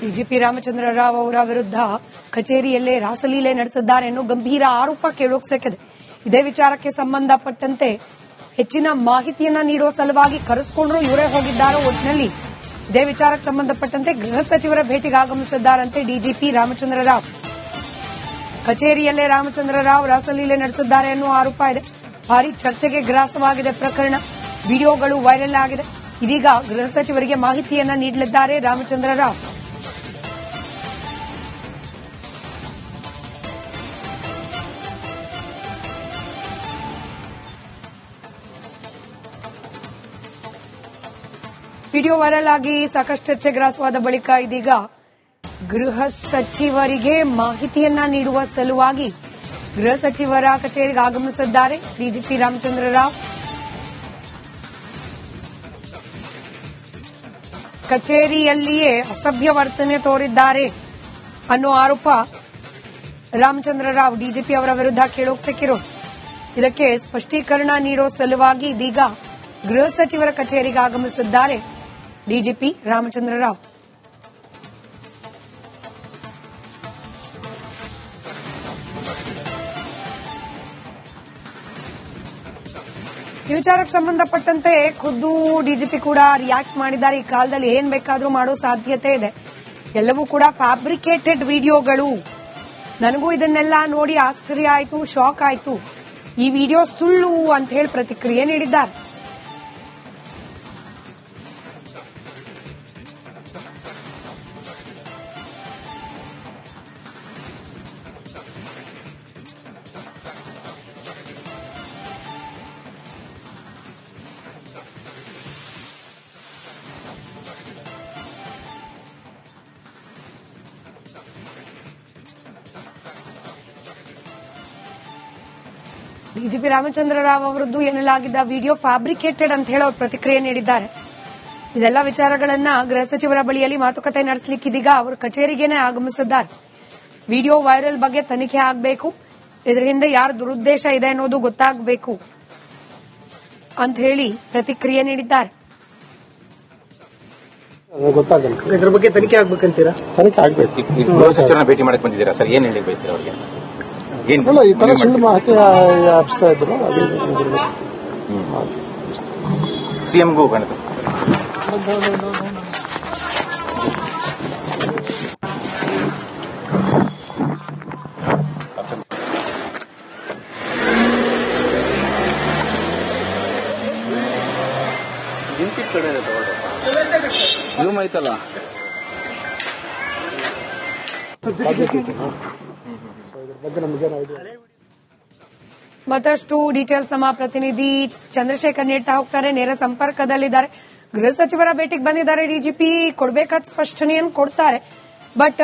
DGP Ramachandra Rao ಅವರ ವಿರುದ್ಧ ಕಚೇರಿಯಲ್ಲೇ ರಾಸಲೀಲೆ ನಡೆಸಿದ್ದಾರೆ ಎನ್ನುವ ಗಂಭೀರ ಆರೋಪ ಕೇಳೋಕೆ ಸಿಕ್ಕಿದೆ. ಇದೇ ವಿಚಾರಕ್ಕೆ ಸಂಬಂಧಪಟ್ಟಂತೆ ಹೆಚ್ಚಿನ ಮಾಹಿತಿಯನ್ನ ನೀಡುವ ಸಲುವಾಗಿ ಕರೆಸಿಕೊಂಡ್ರು ಇವರೇ ಹೋಗಿದ್ದಾರೋ. ಒಟ್ಟಿನಲ್ಲಿ ಇದೇ ವಿಚಾರಕ್ಕೆ ಸಂಬಂಧಪಟ್ಟಂತೆ ಗೃಹ ಸಚಿವರ ಭೇಟಿಗೆ ಆಗಮಿಸಿದ್ದಾರಂತೆ ಡಿಜಿಪಿ ರಾಮಚಂದ್ರ ರಾವ್. ಕಚೇರಿಯಲ್ಲೇ ರಾಮಚಂದ್ರ ರಾವ್ ರಾಸಲೀಲೆ ನಡೆಸಿದ್ದಾರೆ ಎನ್ನುವ ಆರೋಪ ಇದೆ. ಭಾರಿ ಚರ್ಚೆಗೆ ಗ್ರಾಸವಾಗಿದೆ ಪ್ರಕರಣ. ವಿಡಿಯೋಗಳು ವೈರಲ್ ಆಗಿದೆ. ಇದೀಗ ಗೃಹ ಸಚಿವರಿಗೆ ಮಾಹಿತಿಯನ್ನ ನೀಡಲಿದ್ದಾರೆ ರಾಮಚಂದ್ರ ರಾವ್. ವಿಡಿಯೋ ವೈರಲ್ ಆಗಿ ಸಾಕಷ್ಟು ಚರ್ಚೆ ಗ್ರಾಸವಾದ ಬಳಿಕ ಇದೀಗ ಗೃಹ ಸಚಿವರಿಗೆ ಮಾಹಿತಿಯನ್ನ ನೀಡುವ ಸಲುವಾಗಿ ಗೃಹ ಸಚಿವರ ಕಚೇರಿಗೆ ಆಗಮಿಸಿದ್ದಾರೆ ಡಿಜಿಪಿ ರಾಮಚಂದ್ರ ರಾವ್. ಕಚೇರಿಯಲ್ಲಿಯೇ ಅಸಭ್ಯ ವರ್ತನೆ ತೋರಿದ್ದಾರೆ ಅನ್ನೋ ಆರೋಪ ರಾಮಚಂದ್ರ ರಾವ್ ಡಿಜಿಪಿ ಅವರ ವಿರುದ್ಧ ಕೇಳೋಕೆ ಸಿಕ್ಕಿರೋದು. ಇದಕ್ಕೆ ಸ್ಪಷ್ಟೀಕರಣ ನೀಡೋ ಸಲುವಾಗಿ ಇದೀಗ ಗೃಹ ಸಚಿವರ ಕಚೇರಿಗೆ ಆಗಮಿಸಿದ್ದಾರೆ ಡಿಜಿಪಿ ರಾಮಚಂದ್ರ ರಾವ್. ಈ ವಿಚಾರಕ್ಕೆ ಸಂಬಂಧಪಟ್ಟಂತೆ ಖುದ್ದು ಡಿಜಿಪಿ ಕೂಡ ರಿಯಾಕ್ಟ್ ಮಾಡಿದ್ದಾರೆ. ಈ ಕಾಲದಲ್ಲಿ ಏನ್ ಬೇಕಾದ್ರೂ ಮಾಡೋ ಸಾಧ್ಯತೆ ಇದೆ. ಎಲ್ಲವೂ ಕೂಡ ಫ್ಯಾಬ್ರಿಕೇಟೆಡ್ ವಿಡಿಯೋಗಳು. ನನಗೂ ಇದನ್ನೆಲ್ಲ ನೋಡಿ ಆಶ್ಚರ್ಯ ಆಯ್ತು, ಶಾಕ್ ಆಯ್ತು. ಈ ವಿಡಿಯೋ ಸುಳ್ಳು ಅಂತ ಹೇಳಿ ಪ್ರತಿಕ್ರಿಯೆ ನೀಡಿದ್ದಾರೆ. ಡಿಜಿಪಿ ರಾಮಚಂದ್ರ ರಾವ್ ಅವರದ್ದು ಎನ್ನಲಾಗಿದ್ದ ವಿಡಿಯೋ ಫ್ಯಾಬ್ರಿಕೇಟೆಡ್ ಅಂತ ಹೇಳಿ ಅವರು ಪ್ರತಿಕ್ರಿಯೆ ನೀಡಿದ್ದಾರೆ. ಇದೆಲ್ಲ ವಿಚಾರಗಳನ್ನ ಗೃಹ ಸಚಿವರ ಬಳಿಯಲ್ಲಿ ಮಾತುಕತೆ ನಡೆಸಲಿಕ್ಕೆ ಇದೀಗ ಅವರು ಕಚೇರಿಗೇನೆ ಆಗಮಿಸಿದ್ದಾರೆ. ವಿಡಿಯೋ ವೈರಲ್ ಬಗ್ಗೆ ತನಿಖೆ ಆಗಬೇಕು. ಇದರ ಹಿಂದೆ ಯಾರ ದುರುದ್ದೇಶ ಇದೆ ಅನ್ನೋದು ಗೊತ್ತಾಗಬೇಕು ಅಂತ ಹೇಳಿ ಪ್ರತಿಕ್ರಿಯೆ ನೀಡಿದ್ದಾರೆ. ಗೊತ್ತಾಗಲ್ಲ, ಇದ್ರ ಬಗ್ಗೆ ತನಿಖೆ ಆಗ್ಬೇಕಂತೀರಾ? ತನಿಖೆ ಆಗ್ಬೇಕು. ಗೃಹ ಸಚಿವರನ್ನ ಭೇಟಿ ಮಾಡಕ್ಕೆ ಬಂದಿದ್ದೀರಾ ಸರ್? ಏನ್ ಹೇಳಿ ಬಯಸ್ತೀರಾ ಅವರಿಗೆ? ಅಲ್ಲ, ಈ ತರ ಸುಳ್ಳು ಮಾಹಿತಿ ಹಬ್ಸ್ತಾ ಇದ್ರು. ಸಿಎಂಗೂ ಕಾಣುತ್ತೆ. ಜೂಮ್ ಆಯ್ತಲ್ಲ. ಮತ್ತಷ್ಟು ಡೀಟೇಲ್ಸ್ ನಮ್ಮ ಪ್ರತಿನಿಧಿ ಚಂದ್ರಶೇಖರ್ ನೀಡ್ತಾ ಹೋಗ್ತಾರೆ. ನೇರ ಸಂಪರ್ಕದಲ್ಲಿದ್ದಾರೆ. ಗೃಹ ಸಚಿವರ ಭೇಟಿಗೆ ಬಂದಿದ್ದಾರೆ ಡಿಜಿಪಿ. ಕೊಡಬೇಕಾದ ಸ್ಪಷ್ಟನೆಯನ್ನು ಕೊಡ್ತಾರೆ. ಬಟ್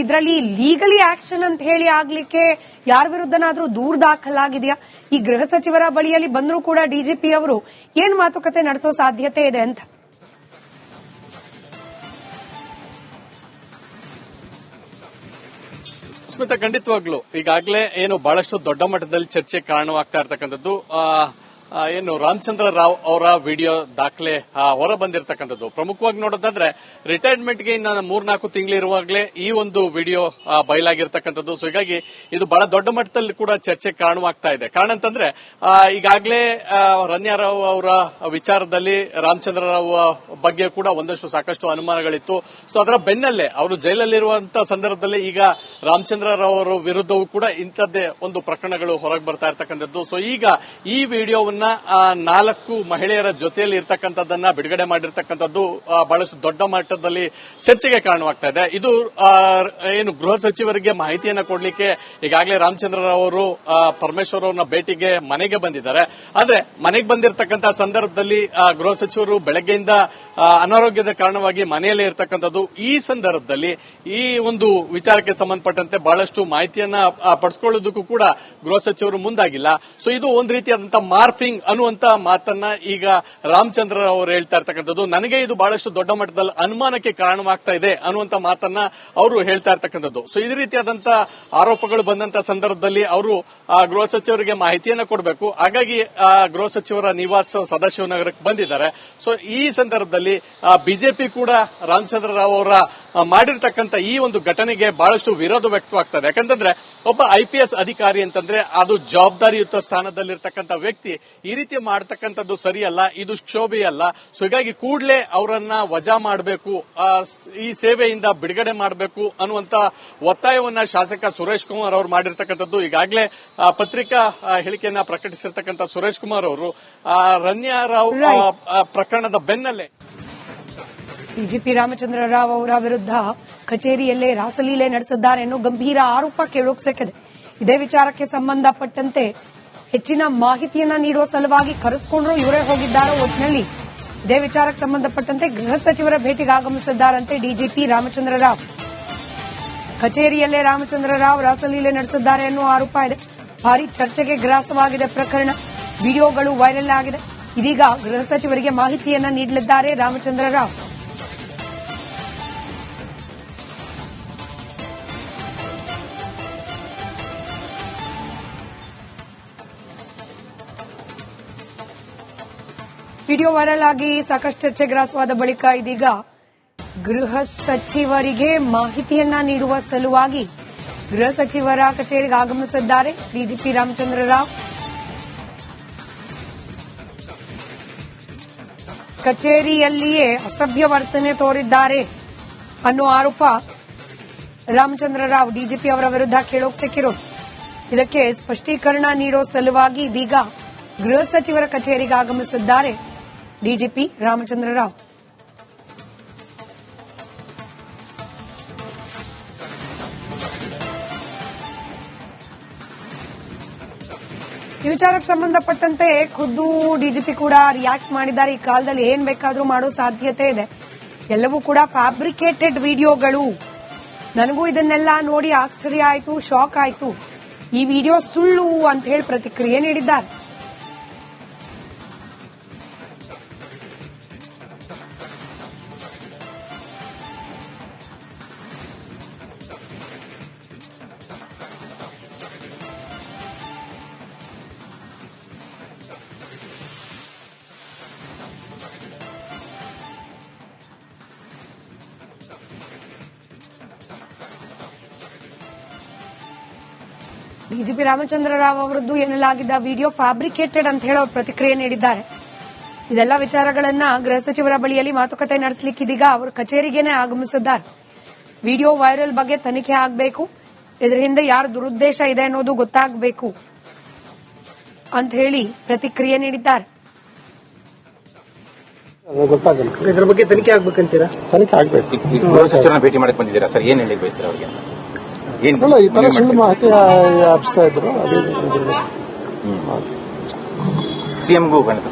ಇದರಲ್ಲಿ ಲೀಗಲಿ ಆಕ್ಷನ್ ಅಂತ ಹೇಳಿ ಆಗ್ಲಿಕ್ಕೆ ಯಾರ ವಿರುದ್ಧನಾದ್ರೂ ದೂರು ದಾಖಲಾಗಿದೆಯಾ? ಈ ಗೃಹ ಸಚಿವರ ಬಳಿಯಲ್ಲಿ ಬಂದರೂ ಕೂಡ ಡಿಜಿಪಿ ಅವರು ಏನ್ ಮಾತುಕತೆ ನಡೆಸೋ ಸಾಧ್ಯತೆ ಇದೆ ಅಂತ? ಸ್ಮಿತಾ, ಖಂಡಿತವಾಗ್ಲು ಈಗಾಗಲೇ ಏನು ಬಹಳಷ್ಟು ದೊಡ್ಡ ಮಟ್ಟದಲ್ಲಿ ಚರ್ಚೆ ಕಾರಣವಾಗ್ತಾ ಇರ್ತಕ್ಕಂಥದ್ದು ಏನು ರಾಮಚಂದ್ರ ರಾವ್ ಅವರ ವಿಡಿಯೋ ದಾಖಲೆ ಹೊರ ಬಂದಿರತಕ್ಕಂಥದ್ದು. ಪ್ರಮುಖವಾಗಿ ನೋಡೋದಾದ್ರೆ ರಿಟೈರ್ಮೆಂಟ್ಗೆ ಇನ್ನು 3-4 ತಿಂಗಳಿರುವಾಗಲೇ ಈ ಒಂದು ವಿಡಿಯೋ ಬಯಲಾಗಿರ್ತಕ್ಕಂಥದ್ದು. ಸೊ ಹೀಗಾಗಿ ಇದು ಬಹಳ ದೊಡ್ಡ ಮಟ್ಟದಲ್ಲಿ ಕೂಡ ಚರ್ಚೆ ಕಾರಣವಾಗ್ತಾ ಇದೆ. ಕಾರಣ ಅಂತಂದ್ರೆ ಈಗಾಗಲೇ ರನ್ಯಾರಾವ್ ಅವರ ವಿಚಾರದಲ್ಲಿ ರಾಮಚಂದ್ರ ರಾವ್ ಬಗ್ಗೆ ಕೂಡ ಸಾಕಷ್ಟು ಅನುಮಾನಗಳಿತ್ತು. ಸೊ ಅದರ ಬೆನ್ನಲ್ಲೇ ಅವರು ಜೈಲಲ್ಲಿರುವಂತಹ ಸಂದರ್ಭದಲ್ಲಿ ಈಗ ರಾಮಚಂದ್ರ ರಾವ್ ಅವರ ವಿರುದ್ಧವೂ ಕೂಡ ಇಂಥದ್ದೇ ಒಂದು ಪ್ರಕರಣಗಳು ಹೊರಗೆ ಬರ್ತಾ ಇರ್ತಕ್ಕಂಥದ್ದು. ಸೊ ಈಗ ಈ ವಿಡಿಯೋವನ್ನು 4 ಮಹಿಳೆಯರ ಜೊತೆಯಲ್ಲಿ ಇರ್ತಕ್ಕಂಥದ್ದನ್ನ ಬಿಡುಗಡೆ ಮಾಡಿರ್ತಕ್ಕಂಥದ್ದು ಬಹಳಷ್ಟು ದೊಡ್ಡ ಮಟ್ಟದಲ್ಲಿ ಚರ್ಚೆಗೆ ಕಾರಣವಾಗ್ತಾ ಇದೆ. ಇದು ಏನು ಗೃಹ ಸಚಿವರಿಗೆ ಮಾಹಿತಿಯನ್ನ ಕೊಡ್ಲಿಕ್ಕೆ ಈಗಾಗಲೇ ರಾಮಚಂದ್ರ ರಾವ್ ಅವರು ಪರಮೇಶ್ವರ್ ಅವರನ್ನ ಭೇಟಿಗೆ ಮನೆಗೆ ಬಂದಿದ್ದಾರೆ. ಆದ್ರೆ ಮನೆಗೆ ಬಂದಿರತಕ್ಕಂತಹ ಸಂದರ್ಭದಲ್ಲಿ ಗೃಹ ಸಚಿವರು ಬೆಳಗ್ಗೆಯಿಂದ ಅನಾರೋಗ್ಯದ ಕಾರಣವಾಗಿ ಮನೆಯಲ್ಲೇ ಇರ್ತಕ್ಕಂಥದ್ದು. ಈ ಸಂದರ್ಭದಲ್ಲಿ ಈ ಒಂದು ವಿಚಾರಕ್ಕೆ ಸಂಬಂಧಪಟ್ಟಂತೆ ಬಹಳಷ್ಟು ಮಾಹಿತಿಯನ್ನ ಪಡೆದುಕೊಳ್ಳೋದಕ್ಕೂ ಕೂಡ ಗೃಹ ಸಚಿವರು ಮುಂದಾಗಿಲ್ಲ. ಸೊ ಇದು ಒಂದು ರೀತಿಯಾದಂತಹ ಮಾರ್ಫಿಂಗ್ ಸಿಂಗ್ ಅನ್ನುವಂತ ಮಾತನ್ನ ಈಗ ರಾಮಚಂದ್ರ ರಾವ್ ಅವರು ಹೇಳ್ತಾ ಇರ್ತಕ್ಕಂಥದ್ದು. ನನಗೆ ಇದು ಬಹಳಷ್ಟು ದೊಡ್ಡ ಮಟ್ಟದಲ್ಲಿ ಅನುಮಾನಕ್ಕೆ ಕಾರಣವಾಗ್ತಾ ಇದೆ ಅನ್ನುವಂತ ಮಾತನ್ನ ಅವರು ಹೇಳ್ತಾ ಇರ್ತಕ್ಕಂಥದ್ದು. ಸೊ ಇದೇ ರೀತಿಯಾದಂತ ಆರೋಪಗಳು ಬಂದಂತ ಸಂದರ್ಭದಲ್ಲಿ ಅವರು ಗೃಹ ಸಚಿವರಿಗೆ ಮಾಹಿತಿಯನ್ನ ಕೊಡಬೇಕು. ಹಾಗಾಗಿ ಗೃಹ ಸಚಿವರ ನಿವಾಸ ಸದಾಶಿವನಗರಕ್ಕೆ ಬಂದಿದ್ದಾರೆ. ಸೊ ಈ ಸಂದರ್ಭದಲ್ಲಿ ಬಿಜೆಪಿ ಕೂಡ ರಾಮಚಂದ್ರ ರಾವ್ ಅವರ ಮಾಡಿರ್ತಕ್ಕಂಥ ಈ ಒಂದು ಘಟನೆಗೆ ಬಹಳಷ್ಟು ವಿರೋಧ ವ್ಯಕ್ತವಾಗ್ತದೆ. ಯಾಕಂತಂದ್ರೆ ಒಬ್ಬ IPS ಅಧಿಕಾರಿ ಅಂತಂದ್ರೆ ಅದು ಜವಾಬ್ದಾರಿಯುತ ಸ್ಥಾನದಲ್ಲಿರ್ತಕ್ಕಂಥ ವ್ಯಕ್ತಿ ಈ ರೀತಿ ಮಾಡತಕ್ಕಂಥದ್ದು ಸರಿಯಲ್ಲ, ಇದು ಶೋಭೆಯಲ್ಲ. ಸೊ ಹೀಗಾಗಿ ಕೂಡಲೇ ಅವರನ್ನ ವಜಾ ಮಾಡಬೇಕು, ಈ ಸೇವೆಯಿಂದ ಬಿಡುಗಡೆ ಮಾಡಬೇಕು ಅನ್ನುವಂತ ಒತ್ತಾಯವನ್ನ ಶಾಸಕ ಸುರೇಶ್ ಕುಮಾರ್ ಅವರು ಮಾಡಿರ್ತಕ್ಕಂಥದ್ದು. ಈಗಾಗಲೇ ಪತ್ರಿಕಾ ಹೇಳಿಕೆಯನ್ನ ಪ್ರಕಟಿಸಿರ್ತಕ್ಕಂಥ ಸುರೇಶ್ ಕುಮಾರ್ ಅವರು ರನ್ಯಾ ರಾವ್ ಪ್ರಕರಣದ ಬೆನ್ನಲ್ಲೇ ಡಿಜಿಪಿ ರಾಮಚಂದ್ರ ರಾವ್ ಅವರ ವಿರುದ್ಧ ಕಚೇರಿಯಲ್ಲೇ ರಾಸಲೀಲೆ ನಡೆಸಿದ್ದಾರೆ ಎನ್ನುವ ಗಂಭೀರ ಆರೋಪ ಕೇಳೋಕ್ ಸಿಕ್ಕಿದೆ. ಇದೇ ವಿಚಾರಕ್ಕೆ ಸಂಬಂಧಪಟ್ಟಂತೆ ಹೆಚ್ಚಿನ ಮಾಹಿತಿಯನ್ನ ನೀಡುವ ಸಲುವಾಗಿ ಕರೆಸಿಕೊಂಡ್ರು ಇವರೇ ಹೋಗಿದ್ದಾರೋ ಒಟ್ಟಿನಲ್ಲಿ ಇದೇ ವಿಚಾರಕ್ಕೆ ಸಂಬಂಧಪಟ್ಟಂತೆ ಗೃಹ ಸಚಿವರ ಭೇಟಿಗೆ ಆಗಮಿಸಿದ್ದಾರಂತೆ ಡಿಜಿಪಿ ರಾಮಚಂದ್ರ ರಾವ್. ಕಚೇರಿಯಲ್ಲೇ ರಾಮಚಂದ್ರ ರಾವ್ ರಾಸಲೀಲೆ ನಡೆಸಿದ್ದಾರೆ ಎನ್ನುವ ಆರೋಪ ಇದೆ. ಭಾರಿ ಚರ್ಚೆಗೆ ಗ್ರಾಸವಾಗಿದೆ ಪ್ರಕರಣ. ವಿಡಿಯೋಗಳು ವೈರಲ್ ಆಗಿದೆ. ಇದೀಗ ಗೃಹ ಸಚಿವರಿಗೆ ಮಾಹಿತಿಯನ್ನ ನೀಡಲಿದ್ದಾರೆ ರಾಮಚಂದ್ರ ರಾವ್. ವಿಡಿಯೋ ವೈರಲ್ ಆಗಿ ಸಾಕಷ್ಟು ಚರ್ಚೆ ಗ್ರಾಸವಾದ ಬಳಿಕ ಇದೀಗ ಗೃಹ ಸಚಿವರಿಗೆ ಮಾಹಿತಿಯನ್ನ ನೀಡುವ ಸಲುವಾಗಿ ಗೃಹ ಸಚಿವರ ಕಚೇರಿಗೆ ಆಗಮಿಸಿದ್ದಾರೆ ಡಿಜಿಪಿ ರಾಮಚಂದ್ರ ರಾವ್. ಕಚೇರಿಯಲ್ಲಿಯೇ ಅಸಭ್ಯ ವರ್ತನೆ ತೋರಿದ್ದಾರೆ ಅನ್ನೋ ಆರೋಪ ರಾಮಚಂದ್ರ ರಾವ್ ಡಿಜಿಪಿ ಅವರ ವಿರುದ್ಧ ಕೇಳೋಕ್ ಸಿಕ್ಕಿರೋದು. ಇದಕ್ಕೆ ಸ್ಪಷ್ಟೀಕರಣ ನೀಡೋ ಸಲುವಾಗಿ ಇದೀಗ ಗೃಹ ಸಚಿವರ ಕಚೇರಿಗೆ ಆಗಮಿಸಿದ್ದಾರೆ ಡಿಜಿಪಿ ರಾಮಚಂದ್ರ ರಾವ್. ಈ ವಿಚಾರಕ್ಕೆ ಸಂಬಂಧಪಟ್ಟಂತೆ ಖುದ್ದು ಡಿಜಿಪಿ ಕೂಡ ರಿಯಾಕ್ಟ್ ಮಾಡಿದ್ದಾರೆ. ಈ ಕಾಲದಲ್ಲಿ ಏನ್ ಬೇಕಾದ್ರೂ ಮಾಡೋ ಸಾಧ್ಯತೆ ಇದೆ, ಎಲ್ಲವೂ ಕೂಡ ಫ್ಯಾಬ್ರಿಕೇಟೆಡ್ ವಿಡಿಯೋಗಳು. ನನಗೂ ಇದನ್ನೆಲ್ಲ ನೋಡಿ ಆಶ್ಚರ್ಯ ಆಯ್ತು, ಶಾಕ್ ಆಯ್ತು. ಈ ವಿಡಿಯೋ ಸುಳ್ಳು ಅಂತ ಹೇಳಿ ಪ್ರತಿಕ್ರಿಯೆ ನೀಡಿದ್ದಾರೆ. ಡಿಜಿಪಿ ರಾಮಚಂದ್ರ ರಾವ್ ಅವರದ್ದು ಎನ್ನಲಾಗಿದ್ದ ವಿಡಿಯೋ ಫ್ಯಾಬ್ರಿಕೇಟೆಡ್ ಅಂತ ಹೇಳೋ ಪ್ರತಿಕ್ರಿಯೆ ನೀಡಿದ್ದಾರೆ. ಇದೆಲ್ಲ ವಿಚಾರಗಳನ್ನ ಗೃಹ ಸಚಿವರ ಬಳಿಯಲ್ಲಿ ಮಾತುಕತೆ ನಡೆಸಲಿಕ್ಕೆ ಇದೀಗ ಅವರು ಕಚೇರಿಗೇನೆ ಆಗಮಿಸಿದ್ದಾರೆ. ವಿಡಿಯೋ ವೈರಲ್ ಬಗ್ಗೆ ತನಿಖೆ ಆಗಬೇಕು, ಇದರ ಹಿಂದೆ ಯಾರ ದುರುದ್ದೇಶ ಇದೆ ಅನ್ನೋದು ಗೊತ್ತಾಗಬೇಕು ಅಂತ ಹೇಳಿ ಪ್ರತಿಕ್ರಿಯೆ ನೀಡಿದ್ದಾರೆ. ಗೊತ್ತಾಗಲ್ಲ, ಇದ್ರ ಬಗ್ಗೆ ತನಿಖೆ ಆಗ್ಬೇಕಂತೀರಾ? ತನಿಖೆ ಆಗ್ಬೇಕು. ಗೃಹ ಸಚಿವರನ್ನ ಭೇಟಿ ಮಾಡಕ್ ಬಂದಿದ್ದೀರಾ ಸರ್, ಏನ್ ಹೇಳಿ ಬಯಸ್ತೀರಾ ಅವರಿಗೆ? ಅಲ್ಲ, ಈ ತರ ಸುಳ್ಳು ಮಾಹಿತಿ ಹಬ್ಬಿಸ್ತಾ ಇದ್ರು. ಸಿಎಂಗೂ ಕಾಣ್ತು.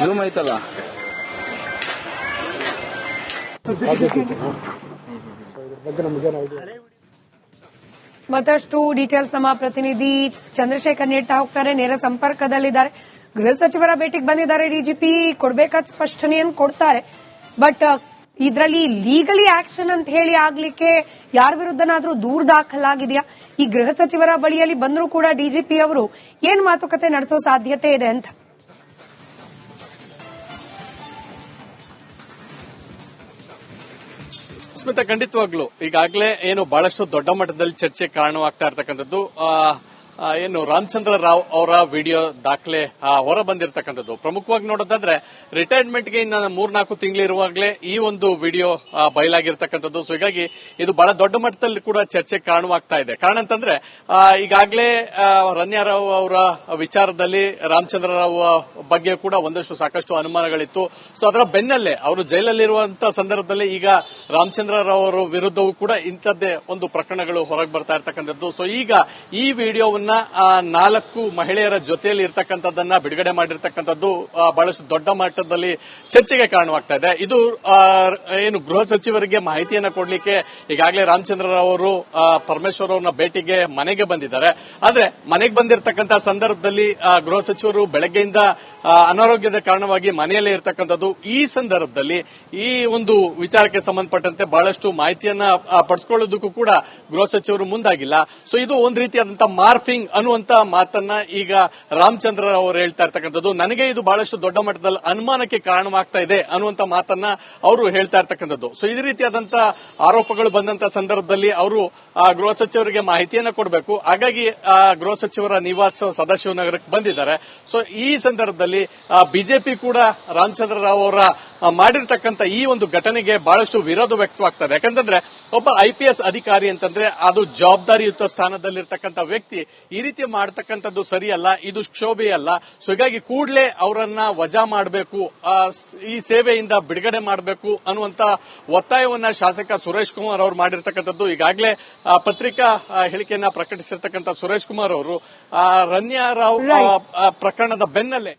ಜೂಮ್ ಐತಲ್ಲ, ಮತ್ತಷ್ಟು ಡೀಟೇಲ್ಸ್ ನಮ್ಮ ಪ್ರತಿನಿಧಿ ಚಂದ್ರಶೇಖರ್ ನೀಡ್ತಾ ಹೋಗ್ತಾರೆ, ನೇರ ಸಂಪರ್ಕದಲ್ಲಿದ್ದಾರೆ. ಗೃಹ ಸಚಿವರ ಭೇಟಿಗೆ ಬಂದಿದ್ದಾರೆ ಡಿಜಿಪಿ, ಕೊಡಬೇಕಾದ ಸ್ಪಷ್ಟನೆಯನ್ನು ಕೊಡ್ತಾರೆ. ಬಟ್ ಇದರಲ್ಲಿ ಲೀಗಲಿ ಆಕ್ಷನ್ ಅಂತ ಹೇಳಿ ಆಗ್ಲಿಕ್ಕೆ ಯಾರ ವಿರುದ್ಧನಾದ್ರೂ ದೂರು ದಾಖಲಾಗಿದೆಯಾ? ಈ ಗೃಹ ಸಚಿವರ ಬಳಿಯಲ್ಲಿ ಬಂದರೂ ಕೂಡ ಡಿಜಿಪಿ ಅವರು ಏನ್ ಮಾತುಕತೆ ನಡೆಸೋ ಸಾಧ್ಯತೆ ಇದೆ ಅಂತ? ಸ್ಮಿತಾ, ಖಂಡಿತವಾಗ್ಲು ಈಗಾಗಲೇ ಏನು ಬಹಳಷ್ಟು ದೊಡ್ಡ ಮಟ್ಟದಲ್ಲಿ ಚರ್ಚೆ ಕಾರಣವಾಗ್ತಾ ಇರ್ತಕ್ಕಂಥದ್ದು ಏನು ರಾಮಚಂದ್ರ ರಾವ್ ಅವರ ವಿಡಿಯೋ ದಾಖಲೆ ಹೊರ ಬಂದಿರತಕ್ಕಂಥದ್ದು. ಪ್ರಮುಖವಾಗಿ ನೋಡೋದಾದ್ರೆ ರಿಟೈರ್ಮೆಂಟ್ಗೆ ಇನ್ನು 3-4 ತಿಂಗಳಿರುವಾಗಲೇ ಈ ಒಂದು ವಿಡಿಯೋ ಬಯಲಾಗಿರ್ತಕ್ಕಂಥದ್ದು. ಸೊ ಹೀಗಾಗಿ ಇದು ಬಹಳ ದೊಡ್ಡ ಮಟ್ಟದಲ್ಲಿ ಕೂಡ ಚರ್ಚೆ ಕಾರಣವಾಗ್ತಾ ಇದೆ. ಕಾರಣ ಅಂತಂದ್ರೆ ಈಗಾಗಲೇ ರನ್ಯಾ ರಾವ್ ಅವರ ವಿಚಾರದಲ್ಲಿ ರಾಮಚಂದ್ರ ರಾವ್ ಬಗ್ಗೆ ಕೂಡ ಒಂದಷ್ಟು ಸಾಕಷ್ಟು ಅನುಮಾನಗಳಿತ್ತು. ಸೊ ಅದರ ಬೆನ್ನಲ್ಲೇ ಅವರು ಜೈಲಲ್ಲಿರುವಂತಹ ಸಂದರ್ಭದಲ್ಲಿ ಈಗ ರಾಮಚಂದ್ರ ರಾವ್ ಅವರ ವಿರುದ್ಧವೂ ಕೂಡ ಇಂಥದ್ದೇ ಒಂದು ಪ್ರಕರಣಗಳು ಹೊರಗೆ ಬರ್ತಾ ಇರ್ತಕ್ಕಂಥದ್ದು. ಸೊ ಈಗ ಈ ವಿಡಿಯೋವನ್ನು ವಿಡಿಯೋಗಳನ್ನ 4 ಮಹಿಳೆಯರ ಜೊತೆಯಲ್ಲಿ ಇರ್ತಕ್ಕಂಥದ್ದನ್ನ ಬಿಡುಗಡೆ ಮಾಡಿರ್ತಕ್ಕಂಥದ್ದು ಬಹಳಷ್ಟು ದೊಡ್ಡ ಮಟ್ಟದಲ್ಲಿ ಚರ್ಚೆಗೆ ಕಾರಣವಾಗ್ತಾ ಇದೆ. ಇದು ಏನು ಗೃಹ ಸಚಿವರಿಗೆ ಮಾಹಿತಿಯನ್ನ ಕೊಡ್ಲಿಕ್ಕೆ ಈಗಾಗಲೇ ರಾಮಚಂದ್ರ ರಾವ್ ಅವರು ಪರಮೇಶ್ವರ್ ಅವ್ರನ್ನ ಭೇಟಿಗೆ ಮನೆಗೆ ಬಂದಿದ್ದಾರೆ. ಆದ್ರೆ ಮನೆಗೆ ಬಂದಿರತಕ್ಕಂತಹ ಸಂದರ್ಭದಲ್ಲಿ ಗೃಹ ಸಚಿವರು ಬೆಳಗ್ಗೆಯಿಂದ ಅನಾರೋಗ್ಯದ ಕಾರಣವಾಗಿ ಮನೆಯಲ್ಲೇ ಇರತಕ್ಕಂಥದ್ದು. ಈ ಸಂದರ್ಭದಲ್ಲಿ ಈ ಒಂದು ವಿಚಾರಕ್ಕೆ ಸಂಬಂಧಪಟ್ಟಂತೆ ಬಹಳಷ್ಟು ಮಾಹಿತಿಯನ್ನ ಪಡೆದುಕೊಳ್ಳೋದಕ್ಕೂ ಕೂಡ ಗೃಹ ಸಚಿವರು ಮುಂದಾಗಿಲ್ಲ. ಸೊ ಇದು ಒಂದು ರೀತಿಯಾದಂತಹ ಮಾರ್ಫಿಂಗ್ ಅನ್ನುವಂತ ಮಾತನ್ನ ಈಗ ರಾಮಚಂದ್ರ ಅವರು ಹೇಳ್ತಾ ಇರ್ತಕ್ಕಂಥದ್ದು. ನನಗೆ ಇದು ಬಹಳಷ್ಟು ದೊಡ್ಡ ಮಟ್ಟದಲ್ಲಿ ಅನುಮಾನಕ್ಕೆ ಕಾರಣವಾಗ್ತಾ ಇದೆ ಅನ್ನುವಂತ ಮಾತನ್ನ ಅವರು ಹೇಳ್ತಾ ಇರ್ತಕ್ಕಂಥದ್ದು. ಸೊ ಇದೇ ರೀತಿಯಾದಂತಹ ಆರೋಪಗಳು ಬಂದಂತ ಸಂದರ್ಭದಲ್ಲಿ ಅವರು ಗೃಹ ಸಚಿವರಿಗೆ ಮಾಹಿತಿಯನ್ನ ಕೊಡಬೇಕು. ಹಾಗಾಗಿ ಗೃಹ ಸಚಿವರ ನಿವಾಸ ಸದಾಶಿವನಗರಕ್ಕೆ ಬಂದಿದ್ದಾರೆ. ಸೊ ಈ ಸಂದರ್ಭದಲ್ಲಿ ಬಿಜೆಪಿ ಕೂಡ ರಾಮಚಂದ್ರ ರಾವ್ ಅವರ ಮಾಡಿರ್ತಕ್ಕಂಥ ಈ ಒಂದು ಘಟನೆಗೆ ಬಹಳಷ್ಟು ವಿರೋಧ ವ್ಯಕ್ತವಾಗ್ತದೆ. ಯಾಕಂತಂದ್ರೆ ಒಬ್ಬ IPS ಅಧಿಕಾರಿ ಅಂತಂದ್ರೆ ಅದು ಜವಾಬ್ದಾರಿಯುತ ಸ್ಥಾನದಲ್ಲಿರ್ತಕ್ಕಂಥ ವ್ಯಕ್ತಿ ಈ ರೀತಿ ಮಾಡತಕ್ಕಂಥದ್ದು ಸರಿಯಲ್ಲ, ಇದು ಶೋಭೆಯಲ್ಲ. ಸೊ ಹೀಗಾಗಿ ಕೂಡಲೇ ಅವರನ್ನ ವಜಾ ಮಾಡಬೇಕು, ಈ ಸೇವೆಯಿಂದ ಬಿಡುಗಡೆ ಮಾಡಬೇಕು ಅನ್ನುವಂತ ಒತ್ತಾಯವನ್ನ ಶಾಸಕ ಸುರೇಶ್ ಕುಮಾರ್ ಅವರು ಮಾಡಿರ್ತಕ್ಕಂಥದ್ದು. ಈಗಾಗಲೇ ಪತ್ರಿಕಾ ಹೇಳಿಕೆಯನ್ನ ಪ್ರಕಟಿಸಿರ್ತಕ್ಕಂಥ ಸುರೇಶ್ ಕುಮಾರ್ ಅವರು ರನ್ಯಾ ರಾವ್ ಪ್ರಕರಣದ ಬೆನ್ನಲ್ಲೇ